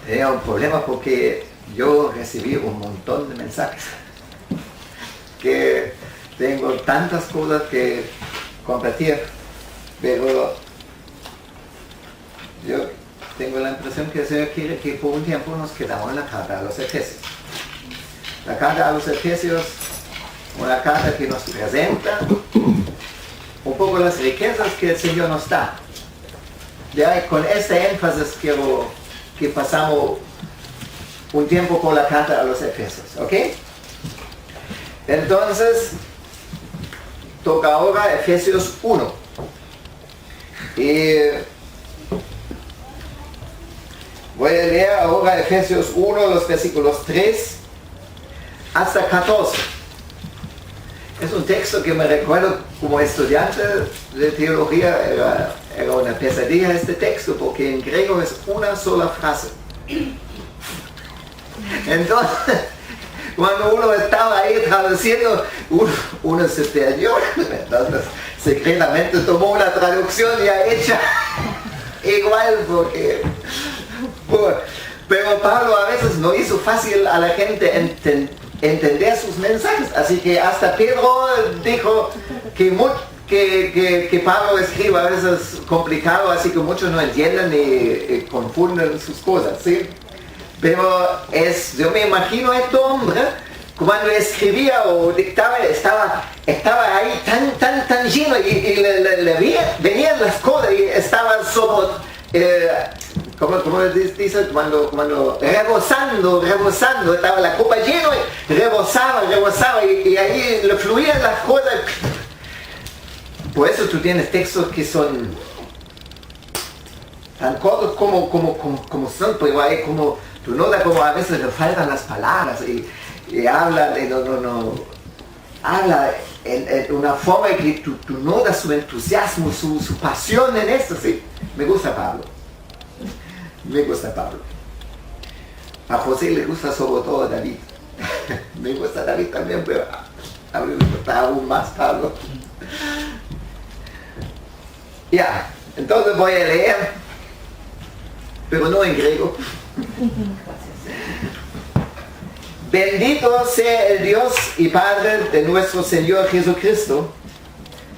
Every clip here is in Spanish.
Tenía un problema porque yo recibí un montón de mensajes. Que tengo tantas cosas que compartir, pero yo tengo la impresión que el Señor quiere que por un tiempo nos quedamos en la carta a los Efesios. La carta a los Efesios, una carta que nos presenta un poco las riquezas que el Señor nos da. Ya con este énfasis quiero que pasamos un tiempo por la carta a los Efesios, ¿ok? Entonces, toca ahora Efesios 1. Y voy a leer ahora Efesios 1, los versículos 3 hasta 14. Es un texto que me recuerdo como estudiante de teología, era una pesadilla este texto, porque en griego es una sola frase. Entonces, cuando uno estaba ahí traduciendo, uno se perdió. Entonces, secretamente tomó una traducción ya hecha igual, porque... Pero Pablo a veces no hizo fácil a la gente entender sus mensajes, así que hasta Pedro dijo que Pablo escribe a veces complicado, así que muchos no entienden y confunden sus cosas, ¿sí? Pero yo me imagino a este hombre, cuando escribía o dictaba, estaba ahí tan lleno y venían las cosas y estaba sobre... ¿Cómo dice? Cuando rebosando, estaba la copa llena y rebosaba y ahí le fluían las cosas. Por eso tú tienes textos que son tan cortos como son, pero hay como, tú notas como a veces le faltan las palabras y habla, habla en una forma que tú notas su entusiasmo, su pasión en esto, sí. Me gusta Pablo. A José le gusta sobre todo David. Me gusta David también, pero a mí me gusta aún más Pablo. Ya, entonces voy a leer, pero no en griego. Bendito sea el Dios y Padre de nuestro Señor Jesucristo,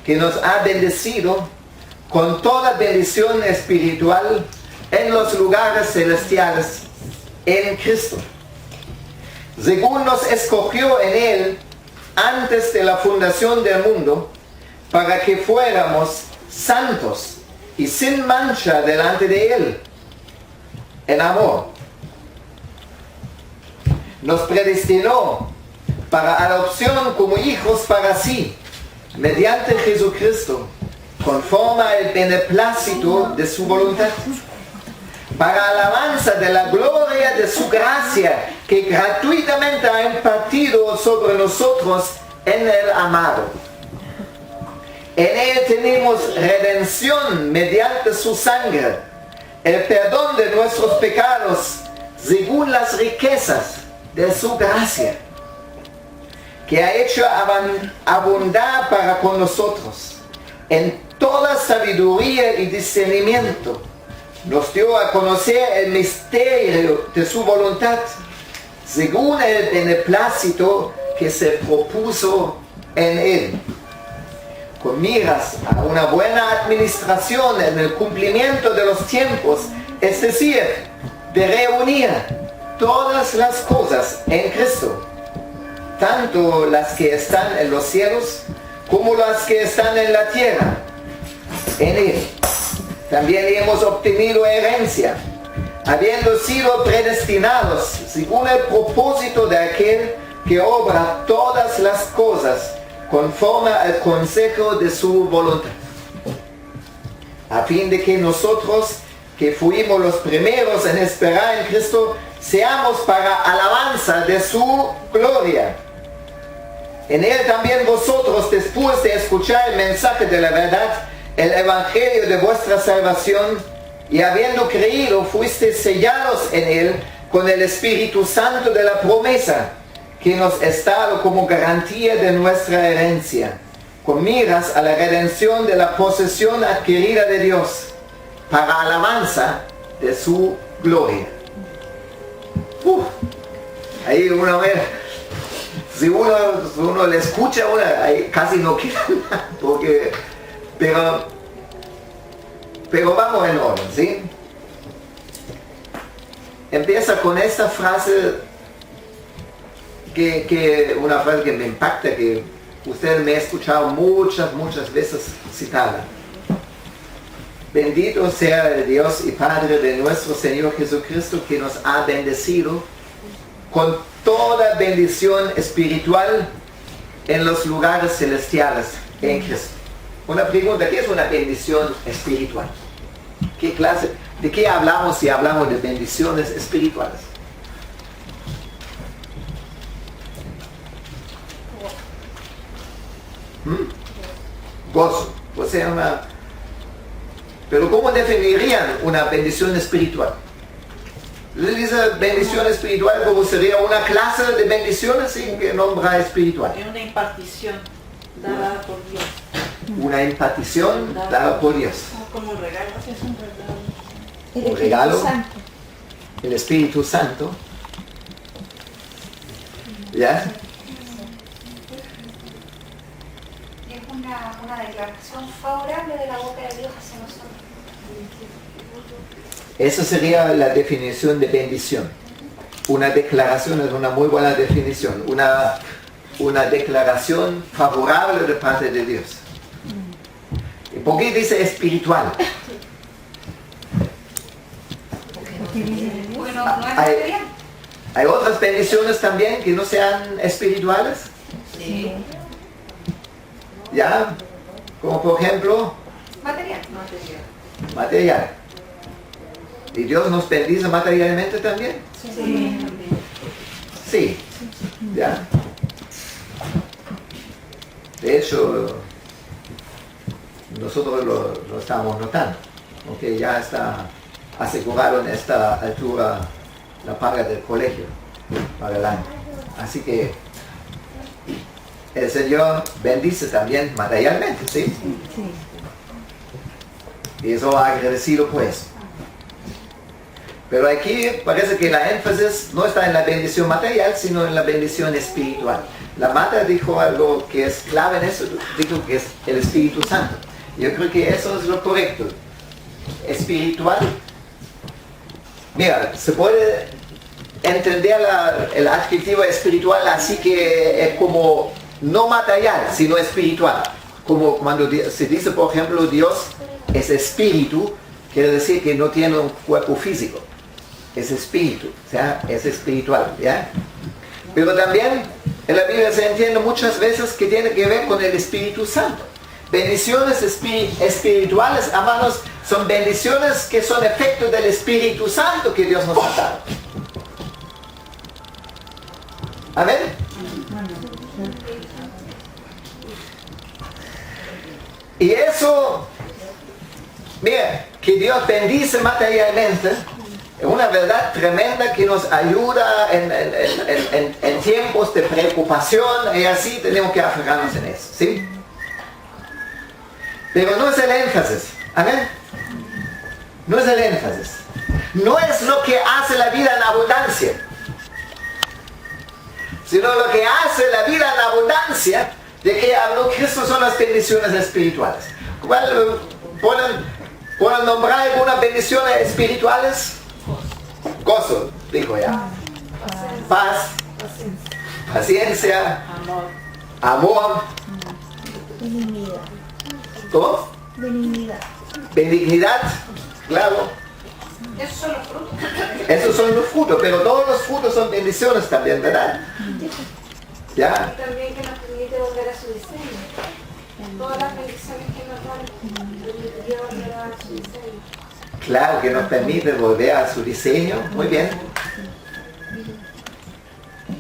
que nos ha bendecido con toda bendición espiritual en los lugares celestiales en Cristo, según nos escogió en Él antes de la fundación del mundo, para que fuéramos santos y sin mancha delante de Él, en amor. Nos predestinó para adopción como hijos para sí, mediante Jesucristo, conforme al beneplácito de su voluntad, para alabanza de la gloria de su gracia, que gratuitamente ha impartido sobre nosotros en el amado. En Él tenemos redención mediante su sangre, el perdón de nuestros pecados, según las riquezas de su gracia, que ha hecho abundar para con nosotros en toda sabiduría y discernimiento. Nos dio a conocer el misterio de su voluntad, según el beneplácito que se propuso en Él, con miras a una buena administración en el cumplimiento de los tiempos, es decir, de reunir todas las cosas en Cristo, tanto las que están en los cielos como las que están en la tierra. En Él también hemos obtenido herencia, habiendo sido predestinados según el propósito de aquel que obra todas las cosas conforme al consejo de su voluntad, a fin de que nosotros, que fuimos los primeros en esperar en Cristo, seamos para alabanza de su gloria. En Él también vosotros, después de escuchar el mensaje de la verdad, el evangelio de vuestra salvación, y habiendo creído, fuisteis sellados en Él con el Espíritu Santo de la promesa, que nos es dado como garantía de nuestra herencia, con miras a la redención de la posesión adquirida de Dios, para alabanza de su gloria. Ahí uno ve, si uno le escucha, ahí casi no queda nada, pero vamos en orden, ¿sí? Empieza con esta frase, una frase que me impacta, que usted me ha escuchado muchas veces citada. Bendito sea el Dios y Padre de nuestro Señor Jesucristo, que nos ha bendecido con toda bendición espiritual en los lugares celestiales en Cristo. Una pregunta, ¿qué es una bendición espiritual? ¿Qué clase? ¿De qué hablamos si hablamos de bendiciones espirituales? Gozo. O sea, pero ¿cómo definirían una bendición espiritual? Esa bendición espiritual, ¿cómo sería una clase de bendiciones que nombra espiritual? Es una impartición dada por Dios. Una impartición dada por Dios. Como un regalo. Es un regalo. Un regalo. El Espíritu Santo. ¿Ya? Es una declaración favorable de la boca de Dios hacia nosotros. Esa sería la definición de bendición. Una declaración es una muy buena definición. Una declaración favorable de parte de Dios. ¿Y por qué dice espiritual? Bueno, no es material. ¿Hay otras bendiciones también que no sean espirituales? Sí. ¿Ya? Como por ejemplo, Material. material. ¿Y Dios nos bendice materialmente también? Sí. Sí. ¿Ya? De hecho, nosotros lo estamos notando, porque ya está asegurado en esta altura la paga del colegio para el año. Así que el Señor bendice también materialmente, ¿sí? Sí. Y eso agradecido pues. Pero aquí parece que la énfasis no está en la bendición material, sino en la bendición espiritual. La Mata dijo algo que es clave en eso, dijo que es el Espíritu Santo. Yo creo que eso es lo correcto. Espiritual. Mira, se puede entender el adjetivo espiritual así que es como no material, sino espiritual. Como cuando se dice, por ejemplo, Dios es espíritu, quiere decir que no tiene un cuerpo físico. Es espíritu, o sea, es espiritual, ¿ya? Pero también en la Biblia se entiende muchas veces que tiene que ver con el Espíritu Santo. Bendiciones espirituales, hermanos, son bendiciones que son efectos del Espíritu Santo que Dios nos ha dado. Amén. Y eso, mira, que Dios bendice materialmente, es una verdad tremenda que nos ayuda en tiempos de preocupación y así tenemos que aferrarnos en eso, ¿sí? Pero no es el énfasis, amén. No es el énfasis. No es lo que hace la vida en abundancia, sino lo que hace la vida en abundancia de que habló Cristo son las bendiciones espirituales. ¿Cuál pueden nombrar algunas bendiciones espirituales? Gozo, dijo ya. Paz, paciencia, amor. Benignidad. ¿Cómo? Benignidad. Benignidad, claro. Esos son los frutos. Esos son los frutos, pero todos los frutos son bendiciones también, ¿verdad? ¿Ya? Y también que nos permite volver a su diseño. Todas las bendiciones que nos dan, Dios le da a su diseño. Claro, que nos permite volver a su diseño. Muy bien.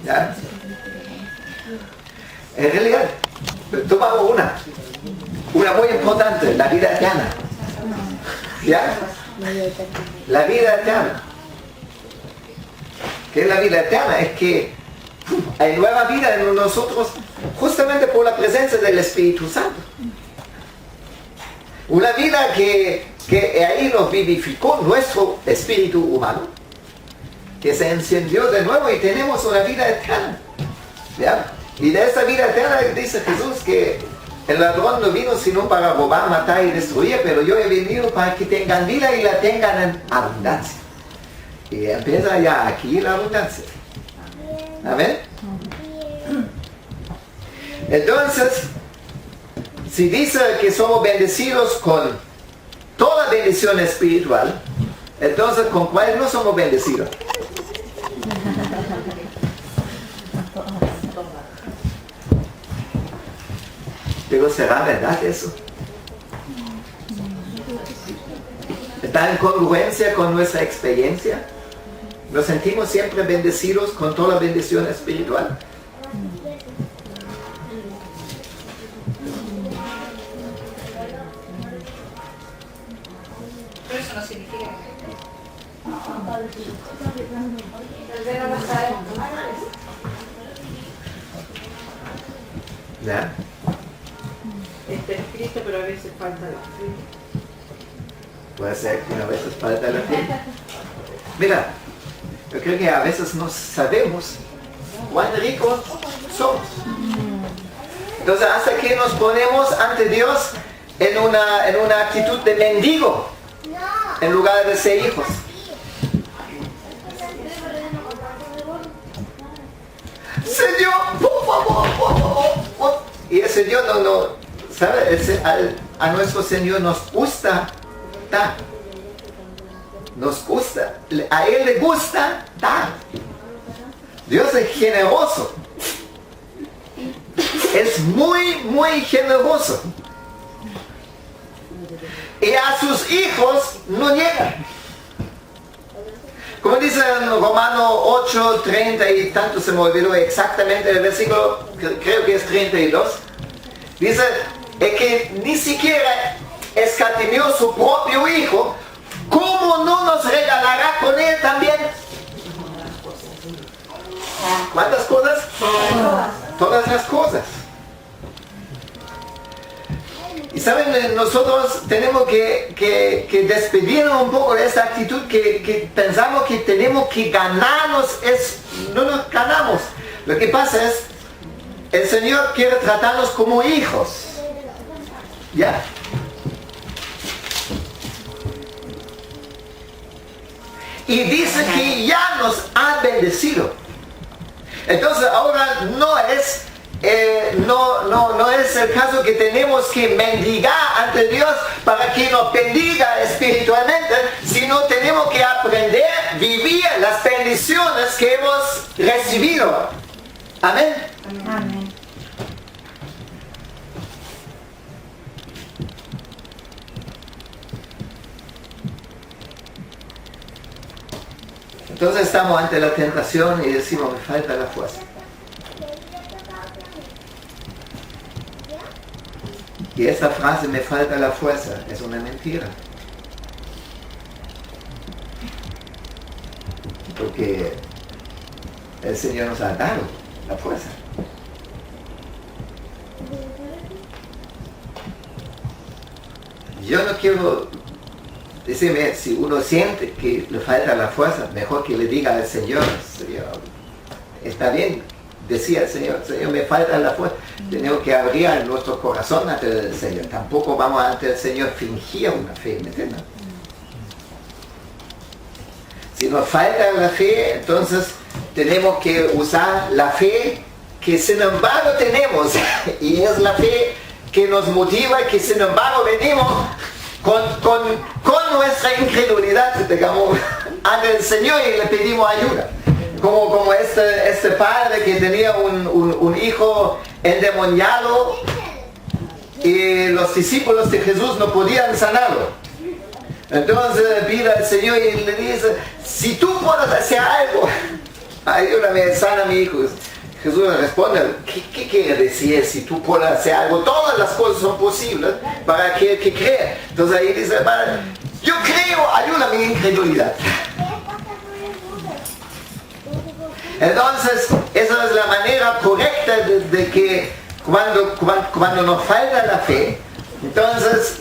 ¿Ya? En realidad, tomamos una muy importante, la vida eterna. ¿Ya? La vida eterna. ¿Qué es la vida eterna? Es que hay nueva vida en nosotros justamente por la presencia del Espíritu Santo. Una vida que que ahí nos vivificó nuestro espíritu humano, que se encendió de nuevo y tenemos una vida eterna. ¿Ya? Y de esa vida eterna dice Jesús que el ladrón no vino sino para robar, matar y destruir, pero yo he venido para que tengan vida y la tengan en abundancia. Y empieza ya aquí la abundancia. Amén. Entonces, si dice que somos bendecidos con toda bendición espiritual, entonces ¿con cuál no somos bendecidos? Pero ¿será verdad eso? ¿Está en congruencia con nuestra experiencia? ¿Nos sentimos siempre bendecidos con toda bendición espiritual? Pero eso no significa que tal vez no lo sabemos. ¿Ya? Está escrito, pero a veces falta la fe. Puede ser que a veces falta la fe. Mira, yo creo que a veces no sabemos cuán ricos somos. Entonces, hasta que nos ponemos ante Dios en una actitud de mendigo, en lugar de ser hijos. Señor, por favor, por favor. Y el Señor no ¿sabe? A nuestro Señor nos gusta dar. Nos gusta, a Él le gusta dar. Dios es generoso. Es muy, muy generoso. Y a sus hijos no niega. Como dice en Romano 8, 30 y tanto, se me olvidó exactamente el versículo, creo que es 32. Dice que ni siquiera escatimió su propio hijo, ¿cómo no nos regalará con él también? ¿Cuántas cosas? Todas las cosas. Y saben, nosotros tenemos que despedirnos un poco de esta actitud que pensamos que tenemos que ganarnos, no nos ganamos. Lo que pasa es, el Señor quiere tratarnos como hijos. ¿Ya? Y dice que ya nos ha bendecido. Entonces ahora no es el caso que tenemos que mendigar ante Dios para que nos bendiga espiritualmente, sino tenemos que aprender a vivir las bendiciones que hemos recibido. Amén. Amén. Entonces estamos ante la tentación y decimos, me falta la fuerza. Y esa frase, me falta la fuerza, es una mentira. Porque el Señor nos ha dado la fuerza. Yo no quiero decirme, si uno siente que le falta la fuerza, mejor que le diga al Señor, Señor, está bien, decía el Señor, Señor, me falta la fuerza. Tenemos que abrir nuestro corazón ante el Señor. Tampoco vamos ante el Señor fingir una fe, ¿me entiendes? Si nos falta la fe, entonces tenemos que usar la fe que sin embargo tenemos. Y es la fe que nos motiva, que sin embargo venimos con nuestra incredulidad, digamos, ante el Señor y le pedimos ayuda. Como este padre que tenía un hijo endemoniado y los discípulos de Jesús no podían sanarlo. Entonces pide al Señor y le dice, si tú puedes hacer algo, ayúdame, sana a mi hijo. Jesús le responde, ¿qué quiere decir? Si tú puedes hacer algo, todas las cosas son posibles para aquel que cree. Entonces ahí dice, yo creo, ayuda a mi incredulidad. Entonces, esa es la manera correcta de que cuando nos falta la fe, entonces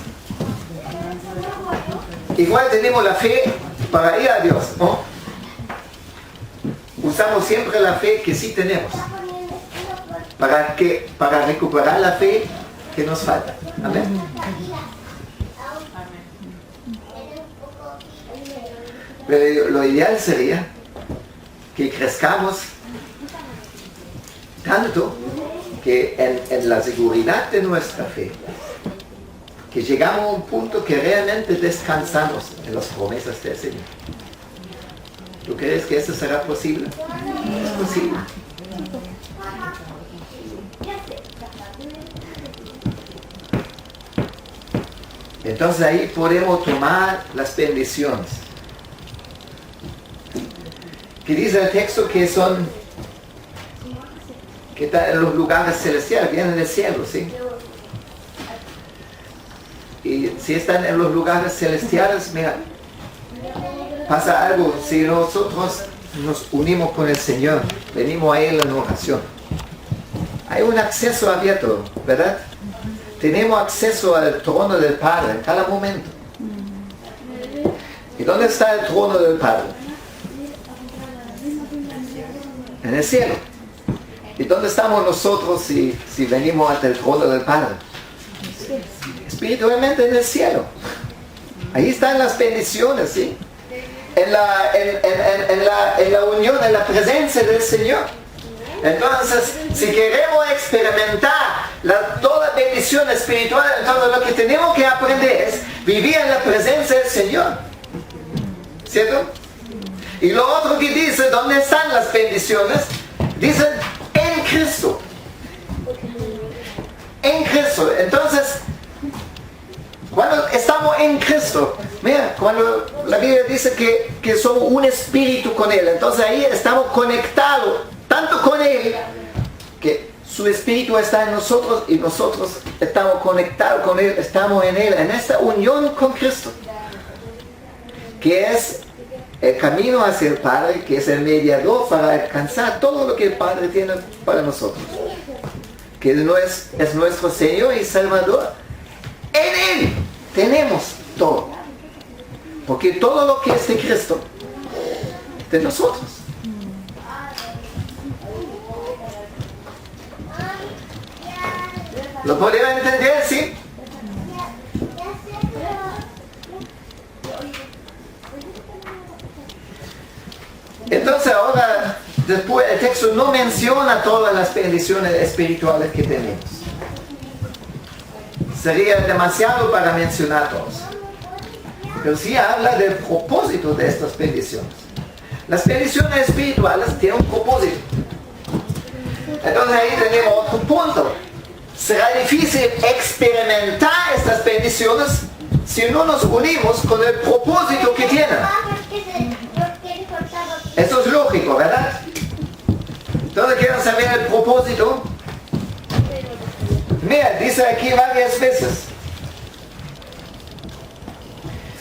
Igual tenemos la fe para ir a Dios, ¿no? Usamos siempre la fe que sí tenemos. Para recuperar la fe que nos falta. Amén. Pero lo ideal sería que crezcamos tanto que en la seguridad de nuestra fe, que llegamos a un punto que realmente descansamos en las promesas del Señor. ¿Tú crees que eso será posible? Es posible. Entonces ahí podemos tomar las bendiciones. Que dice el texto que son, que están en los lugares celestiales, vienen del cielo, ¿sí? Y si están en los lugares celestiales, mira, pasa algo, si nosotros nos unimos con el Señor, venimos a Él en oración. Hay un acceso abierto, ¿verdad? Tenemos acceso al trono del Padre en cada momento. ¿Y dónde está el trono del Padre? En el cielo. ¿Y dónde estamos nosotros si venimos ante el trono del Padre? Espiritualmente en el cielo. Ahí están las bendiciones, ¿sí? En la unión, en la presencia del Señor. Entonces, si queremos experimentar toda bendición espiritual, entonces lo que tenemos que aprender es vivir en la presencia del Señor. ¿Cierto? Y lo otro que dice, ¿dónde están las bendiciones? Dicen, en Cristo. En Cristo. Entonces, cuando estamos en Cristo, mira, cuando la Biblia dice que somos un espíritu con Él, entonces ahí estamos conectados tanto con Él, que su espíritu está en nosotros y nosotros estamos conectados con Él, estamos en Él, en esta unión con Cristo, que es el camino hacia el Padre, que es el mediador para alcanzar todo lo que el Padre tiene para nosotros, que es nuestro Señor y Salvador. En Él tenemos todo, porque todo lo que es de Cristo, de nosotros. ¿Lo podrían entender? ¿Sí? Entonces ahora, después el texto no menciona todas las bendiciones espirituales que tenemos. Sería demasiado para mencionar todos. Pero sí habla del propósito de estas bendiciones. Las bendiciones espirituales tienen un propósito. Entonces ahí tenemos otro punto. Será difícil experimentar estas bendiciones si no nos unimos con el propósito que tienen. Eso es lógico, ¿verdad? Entonces quieren saber el propósito. Mira, dice aquí varias veces.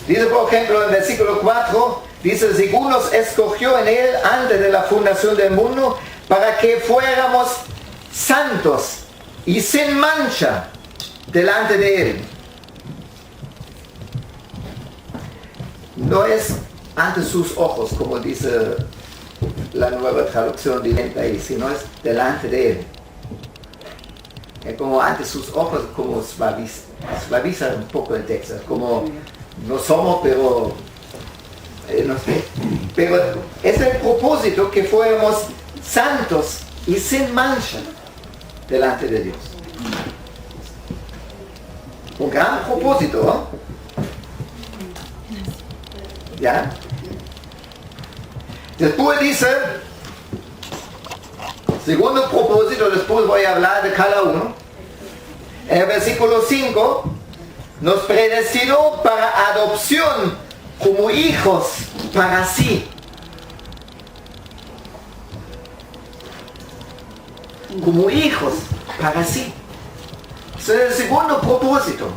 Dice por ejemplo en el versículo 4, dice, según nos escogió en Él antes de la fundación del mundo, para que fuéramos santos y sin mancha delante de Él. No es ante sus ojos, como dice la nueva traducción viviente ahí, sino es delante de Él. Es como ante sus ojos, como suaviza un poco el texto, como no somos, pero no sé. Pero es el propósito que fuéramos santos y sin mancha delante de Dios. Un gran propósito, ¿no? ¿Ya? Después dice, segundo propósito, después voy a hablar de cada uno. En el versículo 5, nos predestinó para adopción como hijos para sí. Como hijos para sí. Ese es el segundo propósito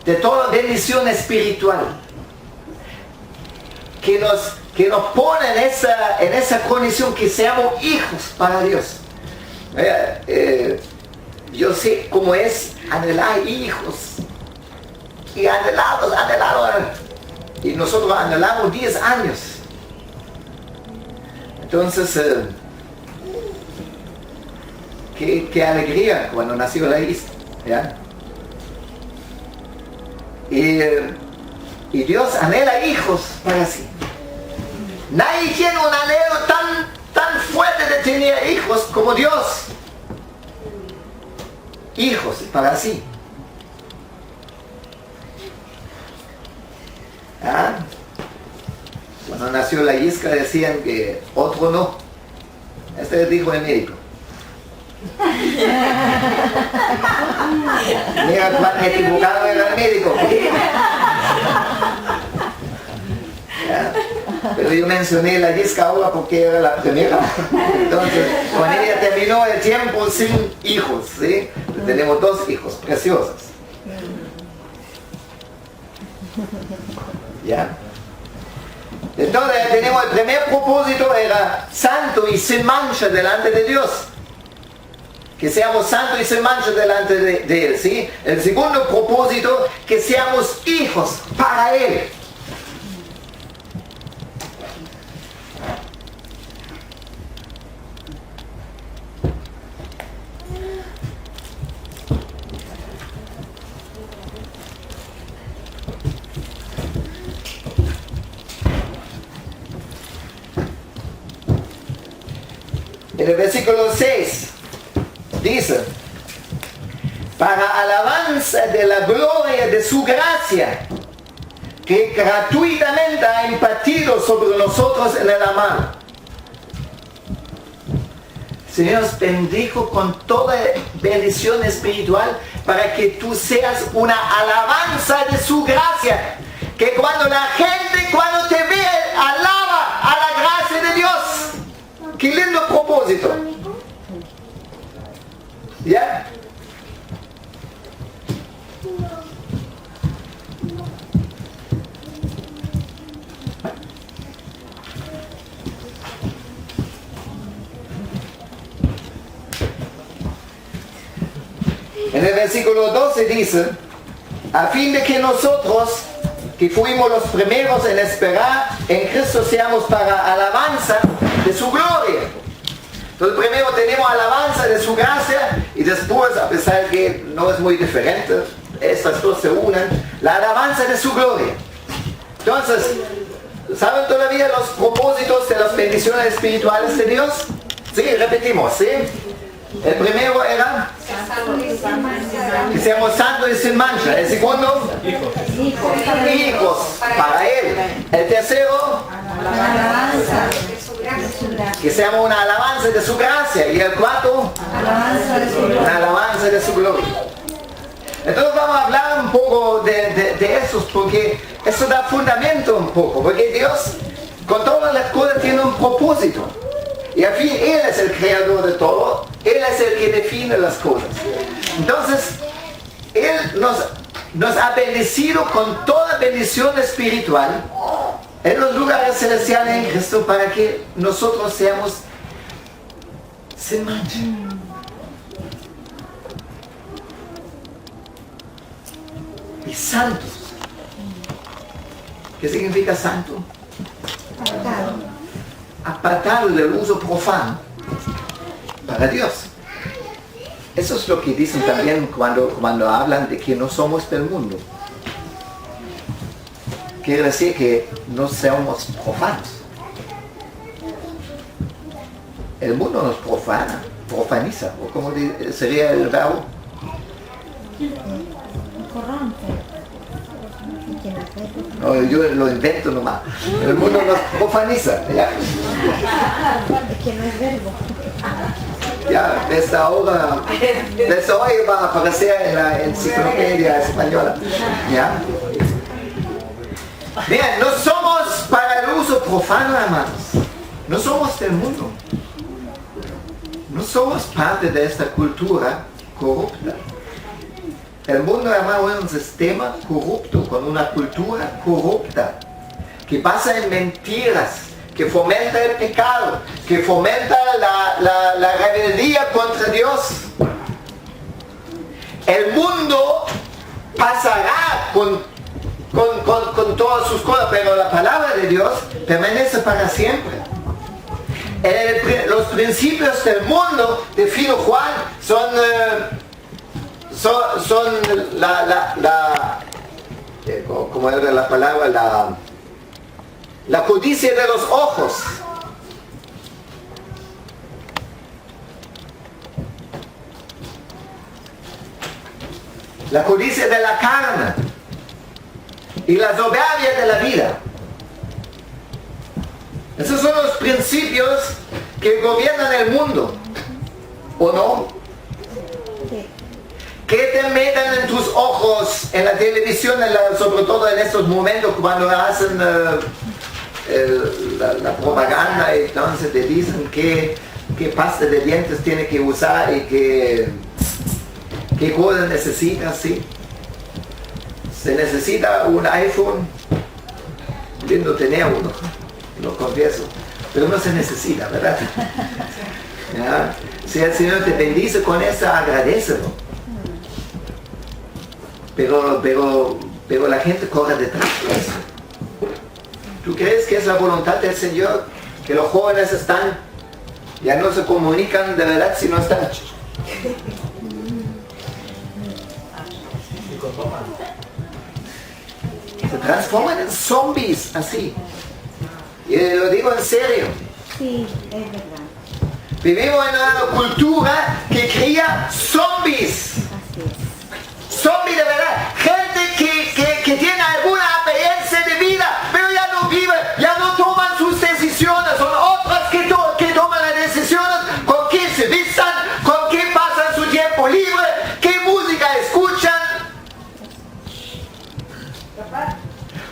de toda bendición espiritual. Que nos pone en esa condición que seamos hijos para Dios. Yo sé cómo es anhelar hijos. Y anhelar, y nosotros anhelamos 10 años. Entonces, qué alegría cuando nació la Isa, ¿ya? Y Dios anhela hijos para sí. Nadie tiene un anhelo tan fuerte de tener hijos como Dios. Hijos para sí. ¿Ah? Cuando nació la Isca decían que otro no. Este dijo el médico. Mira cuán equivocado era el médico. ¿Ya? Pero yo mencioné la Isca ahora porque era la primera. Entonces, con ella terminó el tiempo sin hijos, ¿sí? Tenemos 2 hijos preciosos. ¿Ya? Entonces tenemos el primer propósito, era santo y sin mancha delante de Dios. Que seamos santos y sin mancha delante de Él, ¿sí? El segundo propósito, que seamos hijos para Él. En el versículo 6 dice: para alabanza de la gloria de su gracia, que gratuitamente ha impartido sobre nosotros en el amado. Señor nos bendijo con toda bendición espiritual para que tú seas una alabanza de su gracia. Que cuando la gente, cuando te ve, alaba a la gracia de Dios. ¡Qué lindo propósito! ¿Ya? En el versículo 12 dice: a fin de que nosotros, que fuimos los primeros en esperar en Cristo, seamos para alabanza de su gloria. Entonces primero tenemos alabanza de su gracia, y después, a pesar que no es muy diferente, estas dos se unen, la alabanza de su gloria. Entonces, ¿saben todavía los propósitos de las bendiciones espirituales de Dios? Sí, repetimos, ¿sí? El primero era que seamos santos y sin mancha. El segundo, hijos para Él. El tercero, que seamos una alabanza de su gracia. Y el cuarto, una alabanza de su gloria. Entonces vamos a hablar un poco de esos, porque eso da fundamento un poco, porque Dios con todas las cosas tiene un propósito. Y al fin Él es el creador de todo, Él es el que define las cosas. Entonces, Él nos ha bendecido con toda bendición espiritual en los lugares celestiales en Cristo, para que nosotros seamos sin mancha. Y santos. ¿Qué significa santo? Apartado del uso profano para Dios. Eso es lo que dicen también cuando hablan de que no somos del mundo. Quiere decir que no somos profanos. El mundo nos profaniza, o como sería el verbo. No, yo lo invento nomás. El mundo nos profaniza. ¿Ya? Es que no es verbo. Ya, desde hoy va a aparecer en la enciclopedia española. ¿Ya? Bien, no somos para el uso profano, hermanos. No somos del mundo. No somos parte de esta cultura corrupta. El mundo, hermano, es un sistema corrupto, con una cultura corrupta, que basa en mentiras, que fomenta el pecado, que fomenta la rebeldía contra Dios. El mundo pasará con con todas sus cosas, pero la palabra de Dios permanece para siempre. Los principios del mundo, defino Juan, son ¿cómo era la palabra? La codicia de los ojos. La codicia de la carne y la soberbia de la vida. Esos son los principios que gobiernan el mundo, ¿o no? ¿Qué te meten en tus ojos en la televisión, sobre todo en estos momentos cuando hacen la propaganda, y entonces te dicen qué pasta de dientes tiene que usar y qué cosa necesitas, ¿sí? Se necesita un iPhone, lindo tener uno, lo confieso, pero no se necesita, ¿verdad? ¿Ya? Si el Señor te bendice con eso, agradécelo. Pero la gente corre detrás de eso. ¿Tú crees que es la voluntad del Señor? Que los jóvenes ya no se comunican de verdad si no están. Se transforman en zombies, así. Y lo digo en serio. Sí, es verdad. Vivimos en una cultura que cría zombies. Así es. Zombies de verdad. Gente que tiene alguna apariencia de vida, pero ya no vive, ya no toman sus decisiones. Son otras que toman las decisiones. Con qué se vistan, con qué pasan su tiempo libre, qué música escuchan,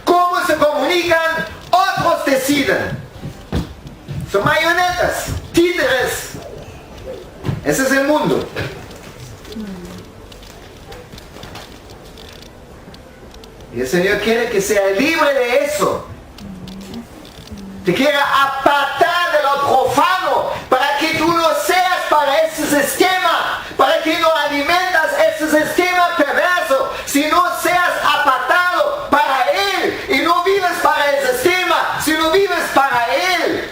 cómo se comunican. Otros deciden. Son marionetas, títeres. Ese es el mundo. Y el Señor quiere que sea libre de eso. Te quiere apartar de lo profano para que tú no seas para ese sistema, para que no alimentas ese sistema perverso, sino seas apartado para Él y no vives para el sistema, sino vives para Él.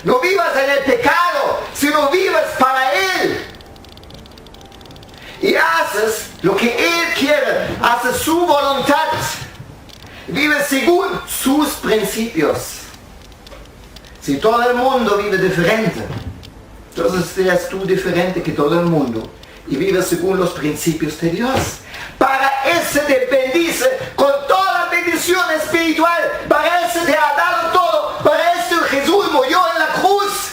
No vivas en el pecado, sino vives para Él. Y haces lo que Él quiere, haces su voluntad. Vives según sus principios. Si todo el mundo vive diferente, entonces serás tú diferente que todo el mundo y vives según los principios de Dios. Para ese te bendice con toda la bendición espiritual. Para ese te ha dado todo. Para eso Jesús murió en la cruz.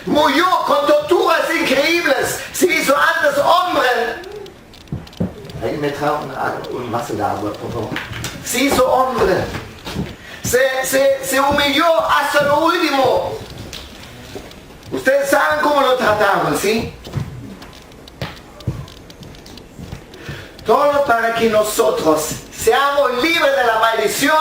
Murió con torturas increíbles. Se hizo antes hombre. Ahí me trae un vaso de agua, por favor. Se hizo hombre. Se humilló hasta lo último. Ustedes saben cómo lo trataban, ¿sí? Todo para que nosotros seamos libres de la maldición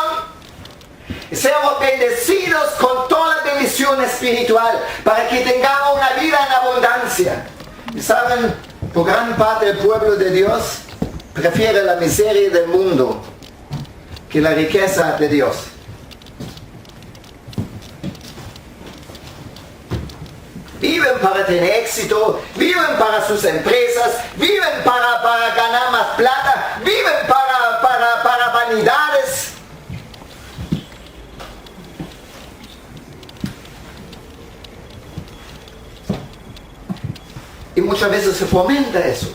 y seamos bendecidos con toda la bendición espiritual, para que tengamos una vida en abundancia. Y saben, por gran parte del pueblo de Dios prefiere la miseria del mundo que la riqueza de Dios. Viven para tener éxito, viven para sus empresas, viven para ganar más plata, viven para vanidades. Y muchas veces se fomenta eso.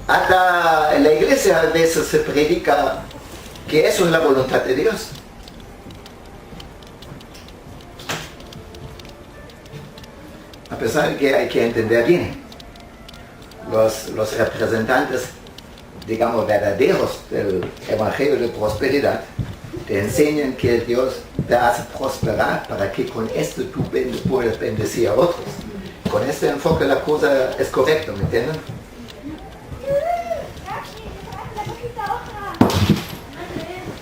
Hasta en la iglesia a veces se predica que eso es la voluntad de Dios. A pesar de que hay que entender bien, los representantes, digamos, verdaderos del Evangelio de prosperidad, te enseñan que Dios te hace prosperar para que con esto tú puedas bendecir a otros. Con este enfoque la cosa es correcta, ¿me entienden?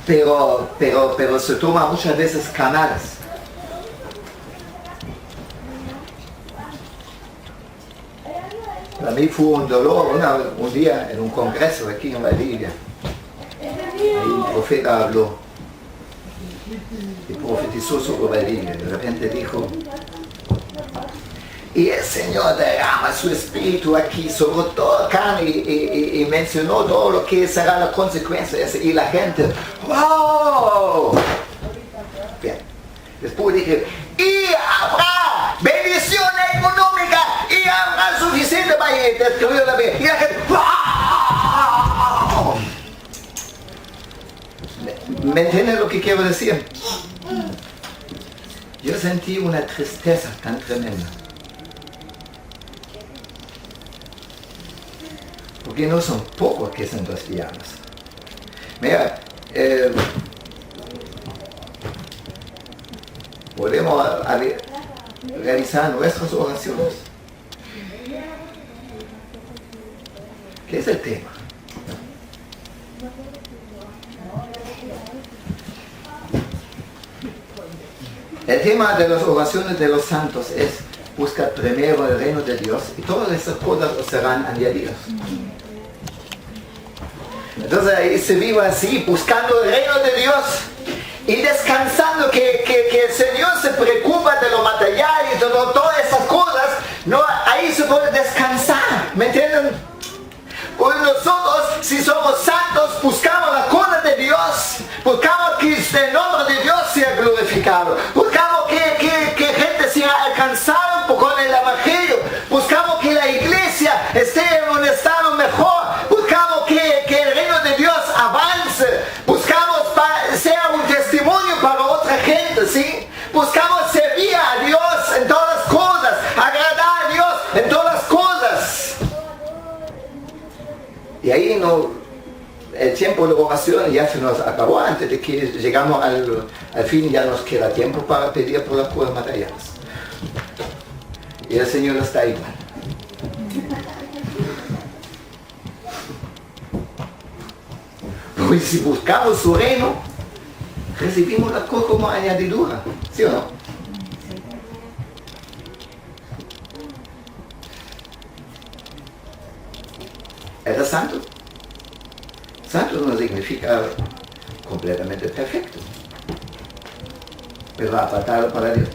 Pero se toma muchas veces canales. Para mí fue un dolor un día en un congreso aquí en Valdivia. Ahí un profeta habló y profetizó sobre Valdivia. De repente dijo, y el Señor derrama su espíritu aquí sobre toda carne y mencionó todo lo que será la consecuencia de eso. Y la gente, ¡wow! Bien. Después dije, y habrá bendición económica y habrá suficiente para destruir la vida. Y la gente, ¡wow! ¿Me entienden lo que quiero decir? Yo sentí una tristeza tan tremenda. Porque no son pocos que son cristianos. Mira, podemos realizar nuestras oraciones. ¿Qué es el tema? El tema de las oraciones de los santos es buscar primero el reino de Dios y todas esas cosas os serán añadidas. Entonces ahí se vive así, buscando el reino de Dios y descansando que el Señor se preocupa de lo material y de todas esas cosas. No, ahí se puede descansar, ¿me entienden? Pues nosotros, si somos santos, buscamos la cosa de Dios, buscamos que el nombre de Dios sea glorificado, buscamos que gente sea alcanzada con el Evangelio, buscamos que la iglesia esté en un estado mejor, buscamos que el reino de Dios avance, buscamos sea un testimonio para otra gente, ¿sí? Buscamos servir a Dios en todas las cosas, agradar a Dios en todas las cosas. Y ahí el tiempo de oración ya se nos acabó. Antes de que llegamos al fin ya nos queda tiempo para pedir por las cosas materiales. Y el Señor está igual. Pues si buscamos su reino, recibimos las cosas como añadidura, ¿sí o no? ¿Eres santo? Santo no significa completamente perfecto, pero apartado para Dios.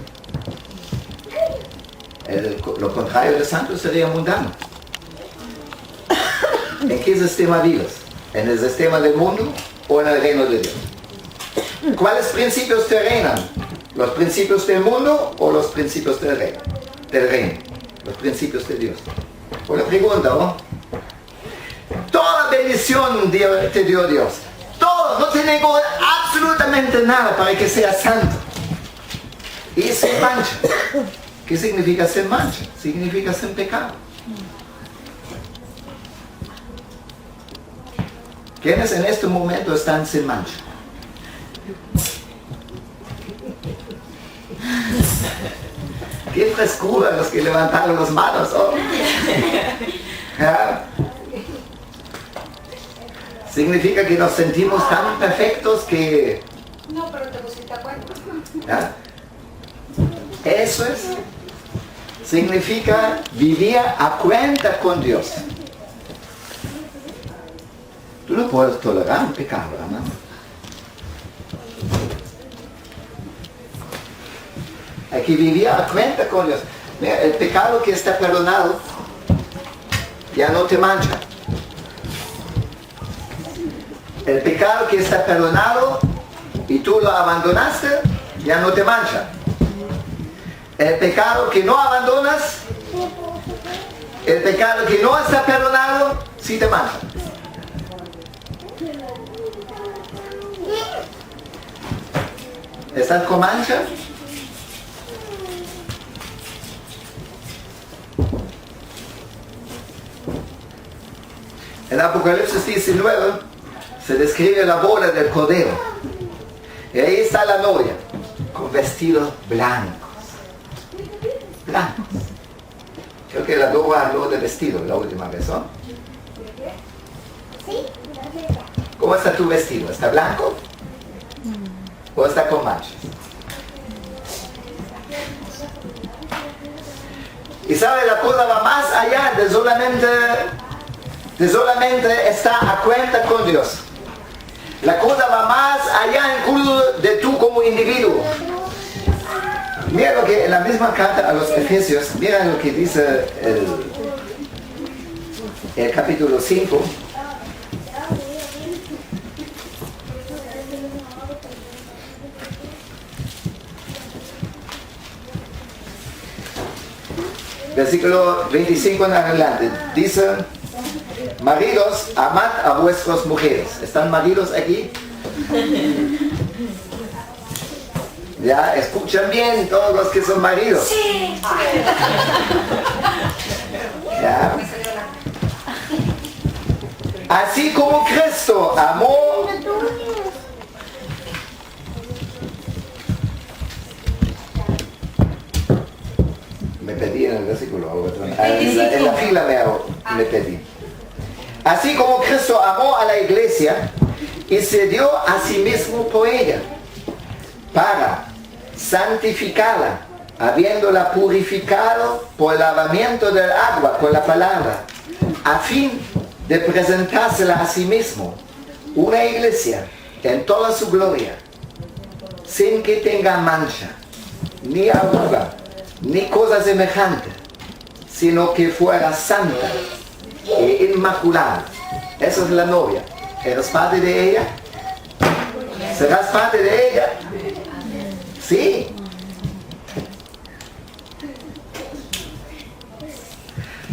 Lo contrario de santo sería mundano. ¿En qué sistema vives? ¿En el sistema del mundo o en el reino de Dios? ¿Cuáles principios te reinan? ¿Los principios del mundo o los principios del reino? Los principios de Dios. Una pregunta, ¿no? Toda bendición te dio Dios. Todo, no tiene absolutamente nada para que seas santo. Y sin mancha. ¿Qué significa sin mancha? Significa sin pecado. ¿Quiénes en este momento están sin mancha? Qué frescura los que levantaron las manos. ¿Oh? ¿Ja? Significa que nos sentimos tan perfectos que... No, pero te pusiste a cuenta. ¿Ya? Eso es. Significa vivir a cuenta con Dios. Tú no puedes tolerar un pecado, hermano. Hay que vivir a cuenta con Dios. Mira, el pecado que está perdonado ya no te mancha. El pecado que está perdonado y tú lo abandonaste, ya no te mancha. El pecado que no abandonas, el pecado que no está perdonado, sí te mancha. ¿Estás con mancha? En Apocalipsis 19 se describe la boda del Cordero. Y ahí está la novia, con vestidos blancos. Blancos. Creo que la Dora habló de vestido la última vez, ¿no? ¿Cómo está tu vestido? ¿Está blanco? ¿O está con manchas? Y sabe, la cosa va más allá de solamente estar a cuenta con Dios. La cosa va más allá incluso de tú como individuo. Mira lo que en la misma carta a los Efesios, mira lo que dice el capítulo 5. Versículo 25 en adelante. Dice: maridos, amad a vuestras mujeres. ¿Están maridos aquí? Ya, escuchan bien todos los que son maridos. Sí. Ya. Así como Cristo amó. Me pedí en el versículo, en la fila me pedí. Así como Cristo amó a la iglesia y se dio a sí mismo por ella, para santificarla, habiéndola purificado por el lavamiento del agua con la palabra, a fin de presentársela a sí mismo, una iglesia en toda su gloria, sin que tenga mancha, ni arruga, ni cosa semejante, sino que fuera santa e inmaculada. Esa es la novia. ¿Eres parte de ella? ¿Serás parte de ella? Sí.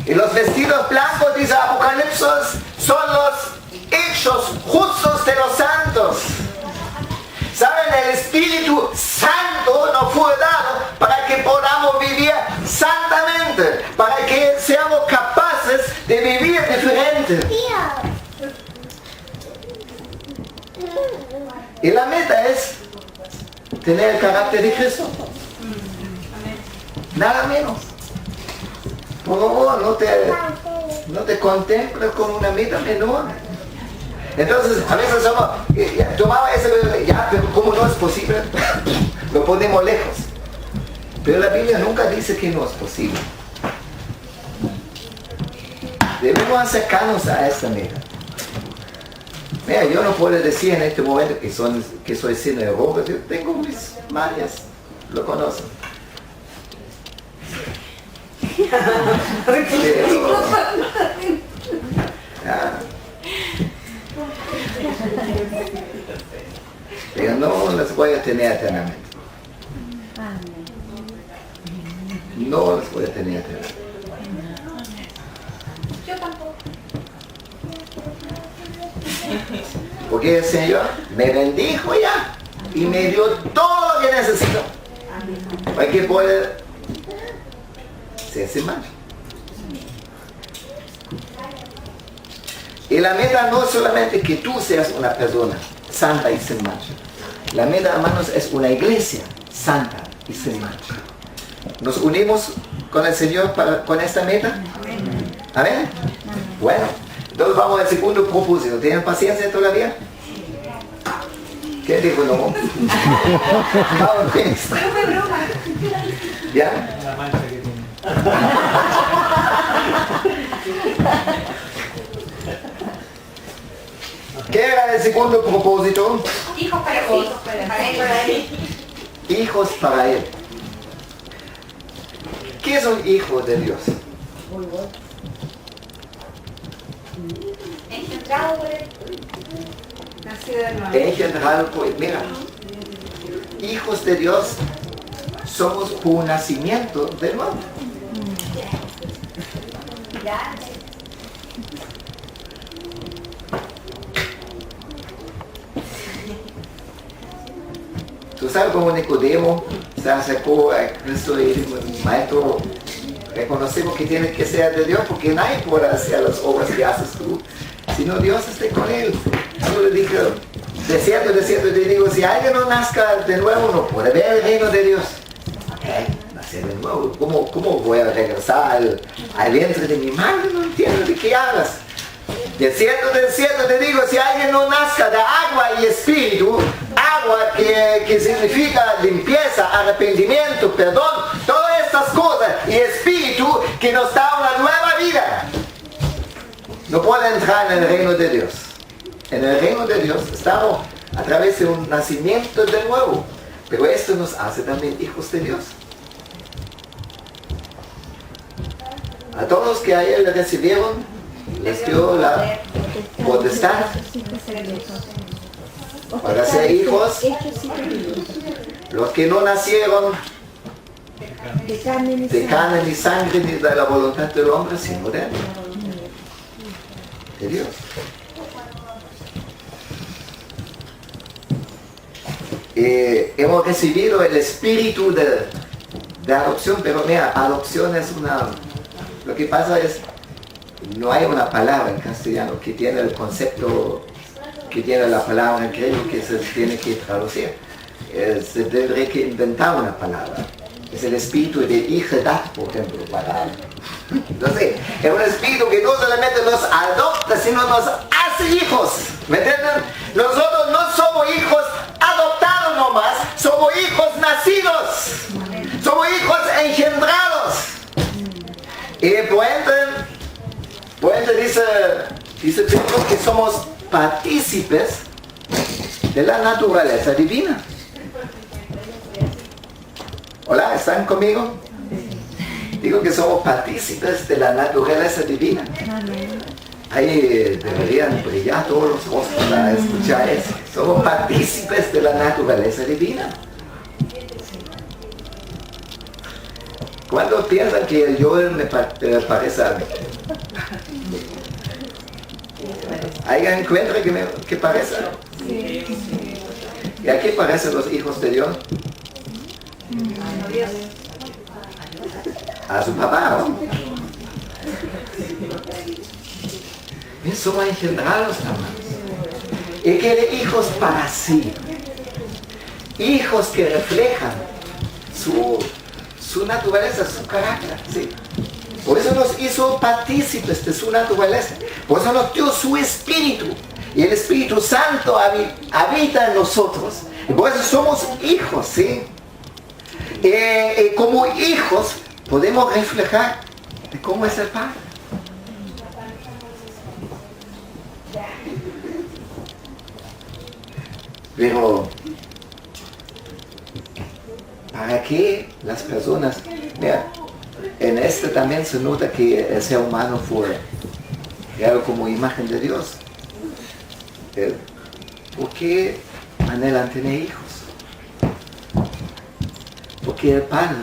Y los vestidos blancos, dice Apocalipsis, son los hechos justos de los santos. ¿Saben? El Espíritu Santo nos fue dado para que podamos vivir santamente, para que seamos capaces de vivir diferente. Y la meta es tener el carácter de Cristo. Nada menos. Por favor, no te contemples como una meta menor. Entonces, a veces tomaba ese, ya, pero como no es posible, lo ponemos lejos. Pero la Biblia nunca dice que no es posible. Debemos acercarnos a esta meta. Mira, yo no puedo decir en este momento que soy sin errores. Yo tengo mis mañas, lo conocen. Pero no las voy a tener eternamente. No las voy a tener eternamente. Yo tampoco. Porque el Señor me bendijo ya y me dio todo lo que necesito para que pueda ser sin mancha. Y la meta no es solamente que tú seas una persona santa y sin mancha. La meta, hermanos, es una iglesia santa y sin mancha. ¿Nos unimos con el Señor con esta meta? ¿Amén? Bueno, entonces vamos al segundo propósito. ¿Tienen paciencia todavía? ¿Qué dijo no? Vamos, piensa. ¿Ya? La mancha que tiene. ¿Qué era el segundo propósito? Hijos para él. Hijos para Él. ¿Qué es un hijo de Dios? Engendrado por él. Nacido de nuevo. Engendrado por Él. Mira, hijos de Dios somos por nacimiento de nuevo. Tú sabes cómo Nicodemo se acercó a Cristo y dijo: maestro, reconocemos que tiene que ser de Dios porque nadie puede hacer las obras que haces tú, sino Dios esté con él. Yo le dije: de cierto te digo, si alguien no nazca de nuevo no puede ver el reino de Dios. Nacer de nuevo, ¿cómo voy a regresar al vientre de mi madre? No entiendo de qué hablas. De cierto te digo, si alguien no nazca de agua y espíritu, agua que significa limpieza, arrepentimiento, perdón, todas estas cosas, y espíritu que nos da una nueva vida, no puede entrar en el reino de Dios. En el reino de Dios estamos a través de un nacimiento de nuevo, pero esto nos hace también hijos de Dios. A todos los que a Él le recibieron, les dio la potestad para ser hijos. Los que no nacieron de carne ni sangre ni de la voluntad del hombre, sino de Dios. Hemos recibido el espíritu de adopción, pero mira, adopción es una... Lo que pasa es, no hay una palabra en castellano que tiene el concepto, que tiene la palabra en griego que se tiene que traducir. Se tendría que inventar una palabra. Es el espíritu de hijedad, por ejemplo, para... No sé, es un espíritu que no solamente nos adopta, sino nos hace hijos. ¿Me entienden? Nosotros no somos hijos adoptados nomás, somos hijos nacidos. Somos hijos engendrados. Y Puente dice Pedro que somos partícipes de la naturaleza divina. Hola, ¿están conmigo? Digo que somos partícipes de la naturaleza divina. Ahí deberían brillar todos los rostros para escuchar eso. Somos partícipes de la naturaleza divina. ¿Cuándo piensan que el Joel me parece a mí? ¿Alguien encuentra que parece? ¿Y a qué parecen los hijos de Dios? A su papá, ¿no? Bien, somos engendrados, hermanos. Él quiere hijos para sí. Hijos que reflejan su naturaleza, su carácter, ¿sí? Por eso nos hizo partícipes de su naturaleza. Por eso nos dio su espíritu. Y el Espíritu Santo habita en nosotros. Y por eso somos hijos, ¿sí? Como hijos podemos reflejar de cómo es el Padre. Pero, ¿para qué las personas? Mira, en este también se nota que el ser humano fue creado como imagen de Dios. ¿Por qué anhelan tener hijos? Porque el Padre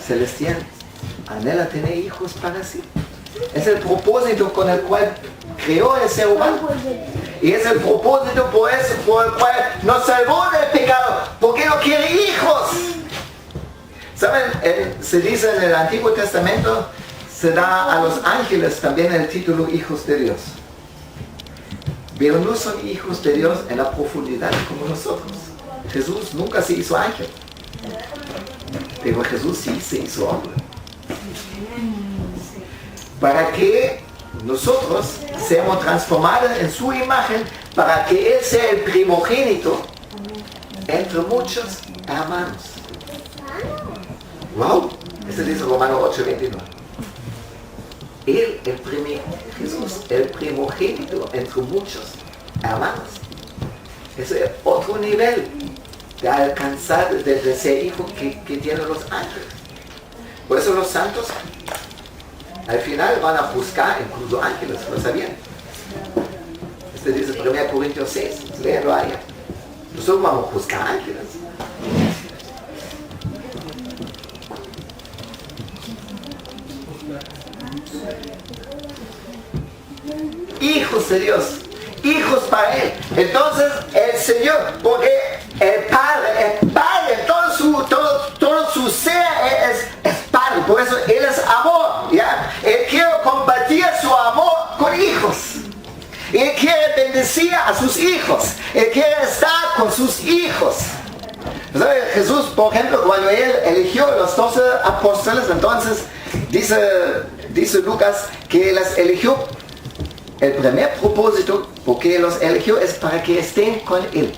Celestial anhela tener hijos para sí. Es el propósito con el cual creó el ser humano. Y es el propósito por el cual nos salvó del pecado. Porque no quiere hijos. ¿Saben? Se dice en el Antiguo Testamento, se da a los ángeles también el título hijos de Dios. Pero no son hijos de Dios en la profundidad como nosotros. Jesús nunca se hizo ángel. Pero Jesús sí se hizo hombre. Para que nosotros seamos transformados en su imagen, para que Él sea el primogénito entre muchos hermanos. ¡Wow! Eso dice Romanos 8:29. Él, Jesús, el primogénito entre muchos hermanos. Ese es otro nivel de alcanzar, de ser hijo que tienen los ángeles. Por eso los santos al final van a buscar incluso ángeles, ¿lo sabían? Este dice 1 Corintios 6, léanlo allá. Nosotros vamos a buscar ángeles. Hijos de Dios, hijos para Él. Entonces el Señor, porque el Padre, todo su ser es Padre, por eso Él es amor, ¿ya? Él quiere compartir su amor con hijos. Él quiere bendecir a sus hijos. Él quiere estar con sus hijos. ¿Sabe? Jesús, por ejemplo, cuando Él eligió los 12 apóstoles, entonces dice Lucas que las eligió. El primer propósito, porque los eligió, es para que estén con Él.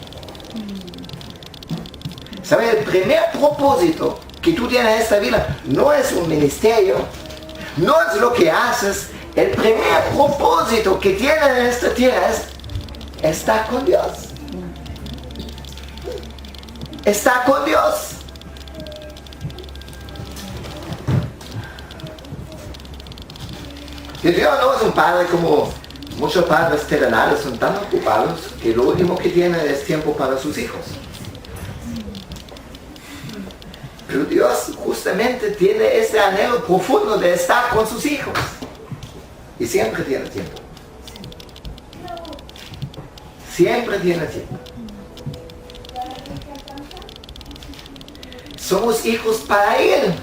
¿Sabe? El primer propósito que tú tienes en esta vida no es un ministerio, no es lo que haces. El primer propósito que tienes en esta tierra es estar con Dios. Estar con Dios. Y Dios no es un padre como muchos padres terrenales, son tan ocupados que lo último que tienen es tiempo para sus hijos. Pero Dios justamente tiene este anhelo profundo de estar con sus hijos. Y siempre tiene tiempo. Siempre tiene tiempo. Somos hijos para Él.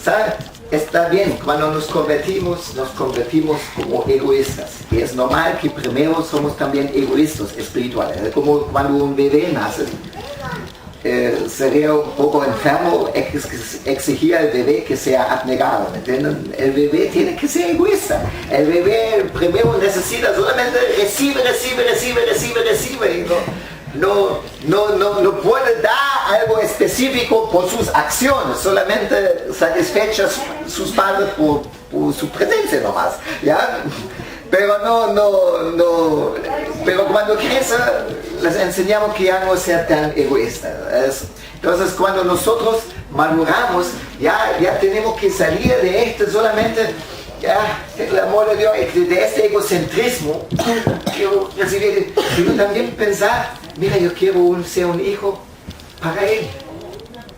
¿Sabe? Está bien, cuando nos convertimos como egoístas. Y es normal que primero somos también egoístas espirituales. Es como cuando un bebé nace. Sería un poco enfermo exigir al bebé que sea abnegado, ¿me entienden? El bebé tiene que ser egoísta. El bebé primero necesita solamente recibe. Y no puede dar algo específico por sus acciones, solamente satisfecha sus padres por su presencia nomás, ¿ya? Pero pero cuando crece les enseñamos que ya no sea tan egoístas. Entonces cuando nosotros maduramos, ya tenemos que salir de esto solamente, el amor de Dios, de este egocentrismo, quiero recibir, pero también pensar, mira, yo quiero ser un hijo para Él.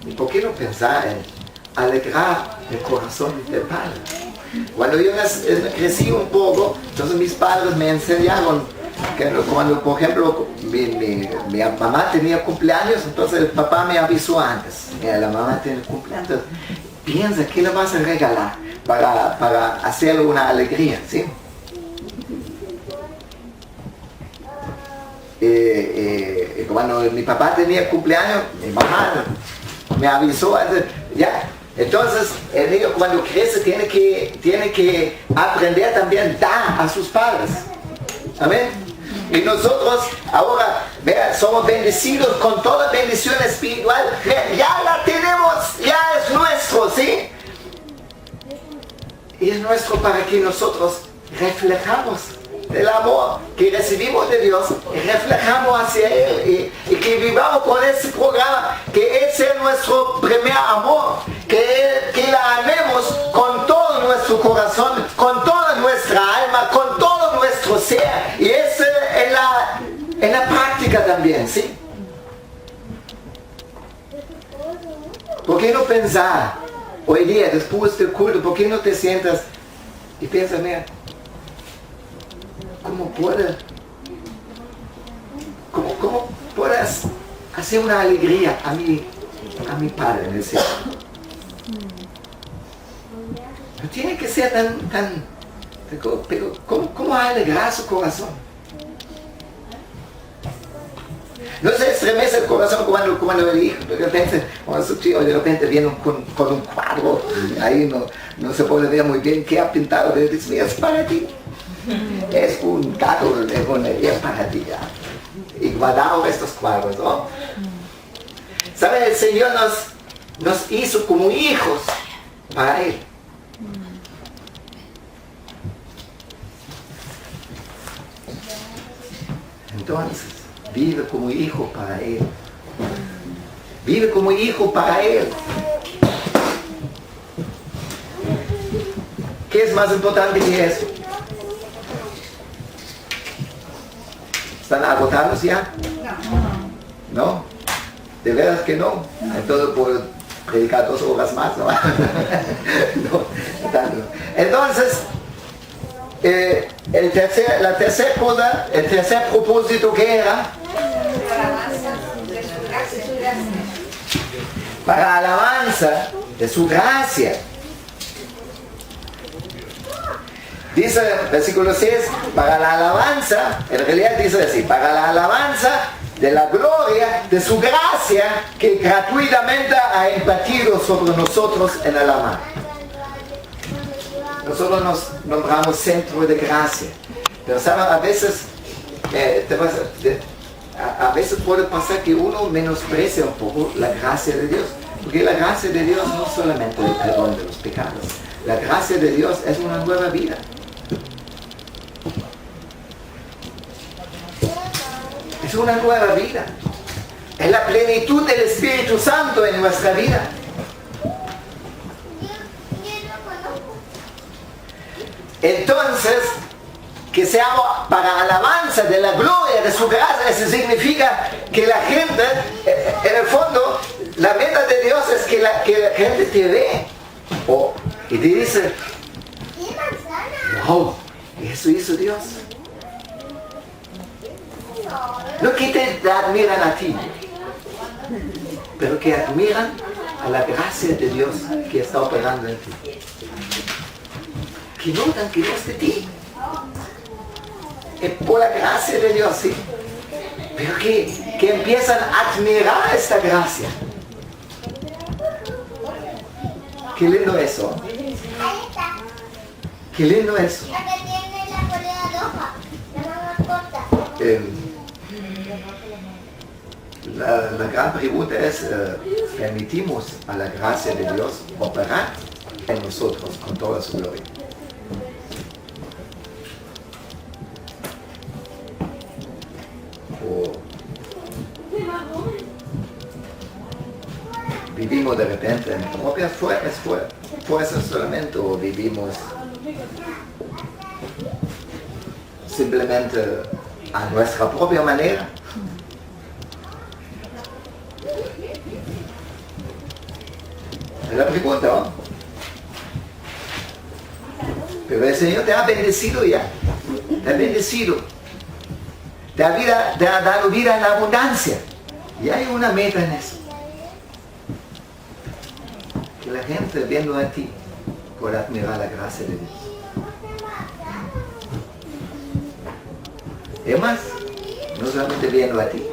¿Y por qué no pensar en alegrar el corazón del Padre? Cuando yo crecí un poco, entonces mis padres me enseñaron que cuando, por ejemplo, mi mamá tenía cumpleaños, entonces el papá me avisó antes. Mira, la mamá tiene cumpleaños. Piensa, ¿qué le vas a regalar para hacerle una alegría? ¿Sí? Cuando mi papá tenía cumpleaños, mi mamá me avisó antes, ya. Entonces, el niño cuando crece tiene que aprender también a dar a sus padres. Amén. Y nosotros ahora, vea, somos bendecidos con toda bendición espiritual. Ya la tenemos, ya es nuestro, ¿sí? Y es nuestro para que nosotros reflejamos el amor que recibimos de Dios y reflejamos hacia Él y que vivamos con ese programa, que Él sea nuestro primer amor, que la amemos con todo nuestro corazón, con toda nuestra alma, con todo nuestro ser, y eso en la práctica también, ¿sí? ¿Por qué no pensar hoy día, después del culto, por qué no te sientas y piensas, mira, ¿cómo puedes hacer una alegría a mi Padre en el cielo? No tiene que ser pero ¿cómo alegrar su corazón? No se estremece el corazón cuando el hijo de repente viene con un cuadro, ahí no se puede ver muy bien qué ha pintado, pero dice, es para ti. Es un gato de monería para ti, ya. Y guardado estos cuadros, ¿no? ¿Sabe? El Señor nos hizo como hijos para Él. Entonces, vive como hijo para Él. Vive como hijo para Él. ¿Qué es más importante que eso? ¿Están agotados ya? ¿No? ¿De veras que no? Entonces puedo predicar 2 horas más, ¿no? No, tanto. Entonces, la tercera cosa, el tercer propósito que era para alabanza de su gracia. Dice versículo 6, para la alabanza, en realidad dice así, para la alabanza de la gloria de su gracia que gratuitamente ha impartido sobre nosotros en el amor. Nosotros nos nombramos centro de gracia, pero ¿saben? A veces puede pasar que uno menosprecia un poco la gracia de Dios. Porque la gracia de Dios no es solamente el perdón de los pecados. La gracia de Dios es una nueva vida. Es una nueva vida. Es la plenitud del Espíritu Santo en nuestra vida. Entonces, que seamos para alabanza de la gloria de su gracia, eso significa que la gente, en el fondo, la meta de Dios es que la gente te ve y te dice, wow, eso hizo Dios. No que te admiran a ti, pero que admiran a la gracia de Dios que está operando en ti. Que notan que no es de ti. Es por la gracia de Dios, sí. Pero que empiezan a admirar esta gracia. Qué lindo eso. Qué lindo eso. La que tiene la polea roja, la más corta. La gran pregunta es, ¿permitimos a la gracia de Dios operar en nosotros con toda su gloria? ¿O vivimos de repente en propias fuerzas solamente, o vivimos simplemente a nuestra propia manera? Es la pregunta, ¿no? Pero el Señor te ha bendecido ya. Te ha bendecido. Te ha dado vida en abundancia. Y hay una meta en eso. Que la gente viendo a ti pueda admirar la gracia de Dios. Es más, no solamente viendo a ti,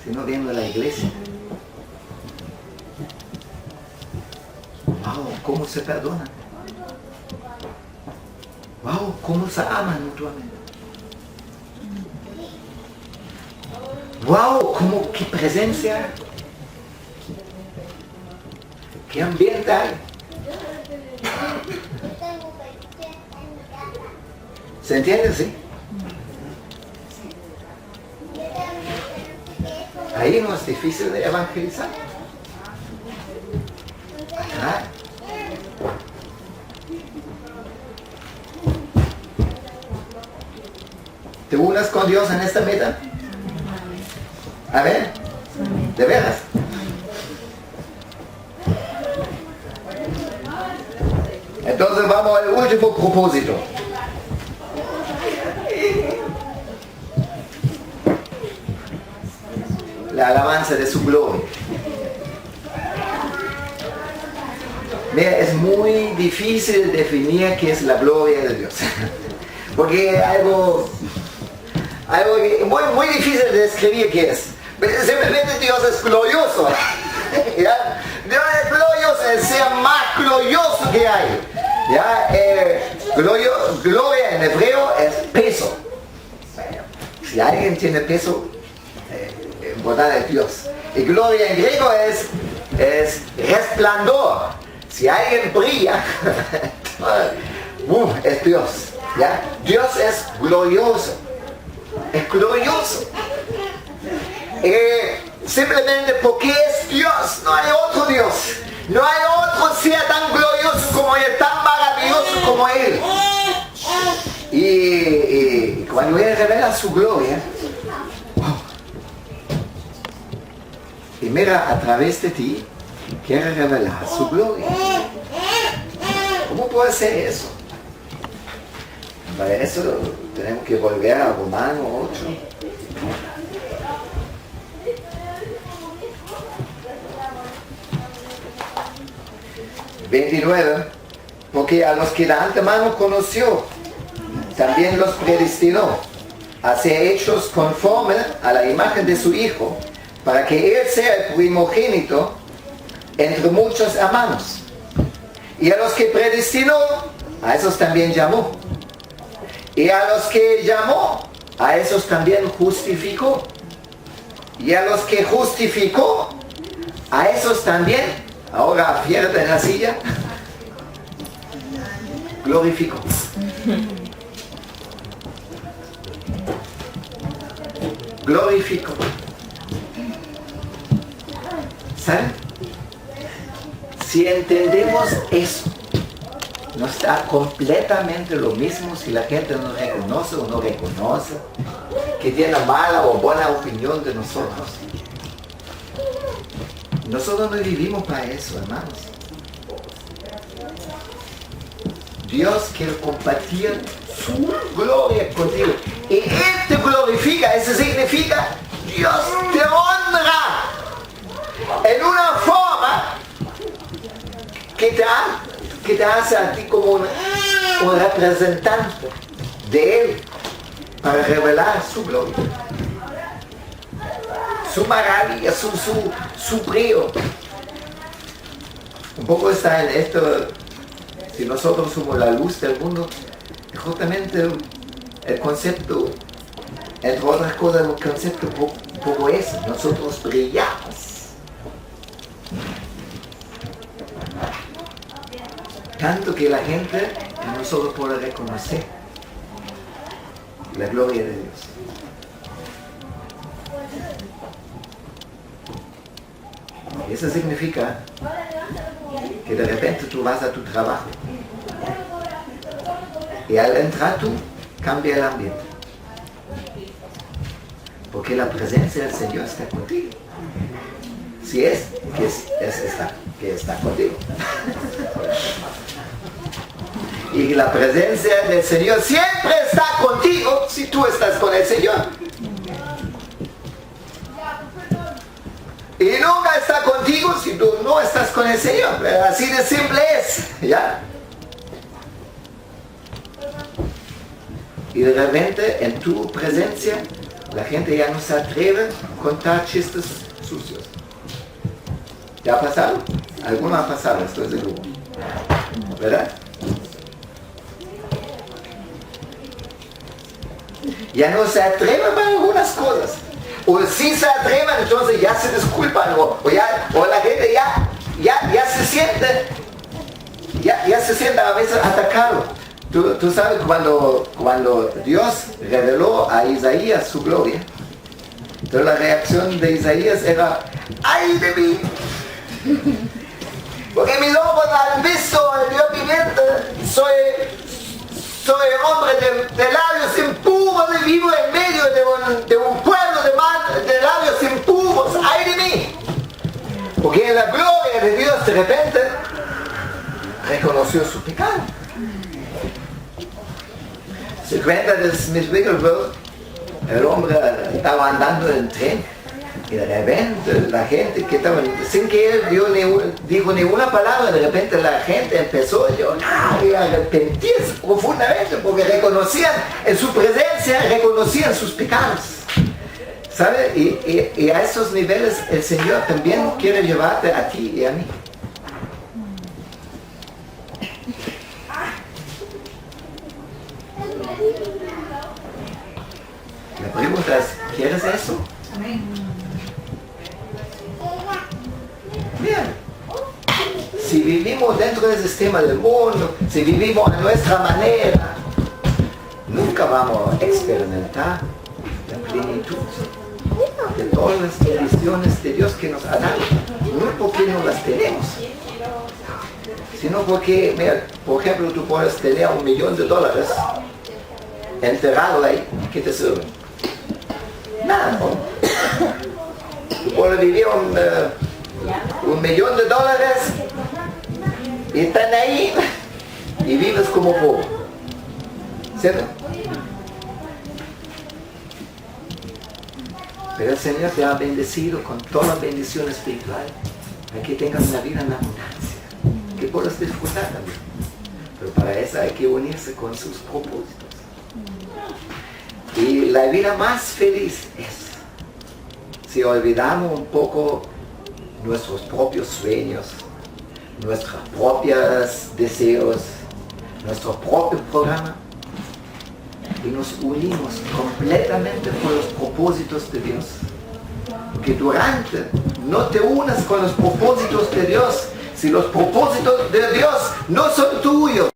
sino viendo a la iglesia. Wow, cómo se perdonan. Wow, cómo se aman mutuamente. Wow, qué presencia, qué ambiente hay. ¿Se entiende? Sí. Ahí no es difícil de evangelizar. Atraer. ¿Te unas con Dios en esta meta? A ver, ¿de veras? Entonces vamos al último propósito. La alabanza de su gloria. Mira, es muy difícil definir qué es la gloria de Dios. Porque algo muy difícil de describir qué es. Simplemente Dios es glorioso. ¿Ya? Dios es glorioso, es el ser más glorioso que hay. ¿Ya? Gloria en hebreo es peso. Si alguien tiene peso, en verdad es Dios. Y gloria en griego es resplandor. Si alguien brilla, es Dios. ¿Ya? Dios es glorioso. Es glorioso. Simplemente porque es Dios, no hay otro Dios. No hay otro ser tan glorioso como Él, tan maravilloso como Él. Y cuando Él revela su gloria, y mira, a través de ti, quiere revelar su gloria. ¿Cómo puede ser eso? Para eso tenemos que volver a Romanos 8. ...29... porque a los que de antemano conoció, también los predestinó a ser hechos conforme a la imagen de su Hijo, para que Él sea el primogénito entre muchos hermanos. Y a los que predestinó, a esos también llamó. Y a los que llamó, a esos también justificó. Y a los que justificó, A esos también, ahora afiérate en la silla, glorifico. Glorifico. ¿Saben? Si entendemos eso, nos da completamente lo mismo si la gente nos reconoce o no reconoce, que tiene mala o buena opinión de nosotros. Nosotros no vivimos para eso, hermanos. Dios quiere compartir su gloria contigo. Y Él te glorifica, eso significa Dios te honra en una forma que te hace a ti como un representante de Él para revelar su gloria, su maravilla, su brío. Un poco está en esto, si nosotros somos la luz del mundo, justamente el concepto, entre otras cosas, el concepto un poco es, nosotros brillamos. Tanto que la gente en nosotros puede reconocer la gloria de Dios. Y eso significa que de repente tú vas a tu trabajo y al entrar tú cambia el ambiente, porque la presencia del Señor está contigo. Si es que está contigo. Y la presencia del Señor siempre está contigo si tú estás con el Señor. Y nunca está contigo si tú no estás con el Señor. Así de simple es, ¿ya? Y de repente en tu presencia la gente ya no se atreve a contar chistes sucios. ¿Te ha pasado? Alguno ha pasado, estoy seguro. ¿Verdad? Ya no se atreven para algunas cosas. O si se atreven, entonces ya se disculpan. O la gente ya se siente, ya se siente a veces atacado. Tú sabes cuando Dios reveló a Isaías su gloria, entonces la reacción de Isaías era: ¡ay de mí! Porque mis ojos han visto el Dios viviente, soy hombre de labios impuros y vivo en medio de un pueblo de labios impuros, ¡ay de mí! Porque en la gloria de Dios de repente reconoció su pecado. Se cuenta de Smith Wigglesworth, el hombre estaba andando en el tren y de repente la gente que estaba, sin que él dijo ni una palabra, de repente la gente empezó a llorar y a arrepentirse profundamente porque reconocían en su presencia, reconocían sus pecados. ¿Sabe? Y a esos niveles el Señor también quiere llevarte a ti y a mí. La pregunta es, ¿quieres eso? Bien. Si vivimos dentro del sistema del mundo, si vivimos a nuestra manera, nunca vamos a experimentar la plenitud de todas las bendiciones de Dios que nos ha dado. No porque no las tenemos, sino porque, mira, por ejemplo, tú puedes tener $1 millón enterrado ahí, ¿qué te sirve? Nada, ¿no? Tú puedes vivir $1 millón y están ahí y vives como pobre, ¿cierto? Pero el Señor te ha bendecido con toda la bendición espiritual para que tengas una vida en abundancia, que puedas disfrutar también. Pero para eso hay que unirse con sus propósitos. Y la vida más feliz es si olvidamos un poco nuestros propios sueños, nuestros propios deseos, nuestro propio programa y nos unimos completamente con los propósitos de Dios. Porque durante No te unas con los propósitos de Dios si los propósitos de Dios no son tuyos.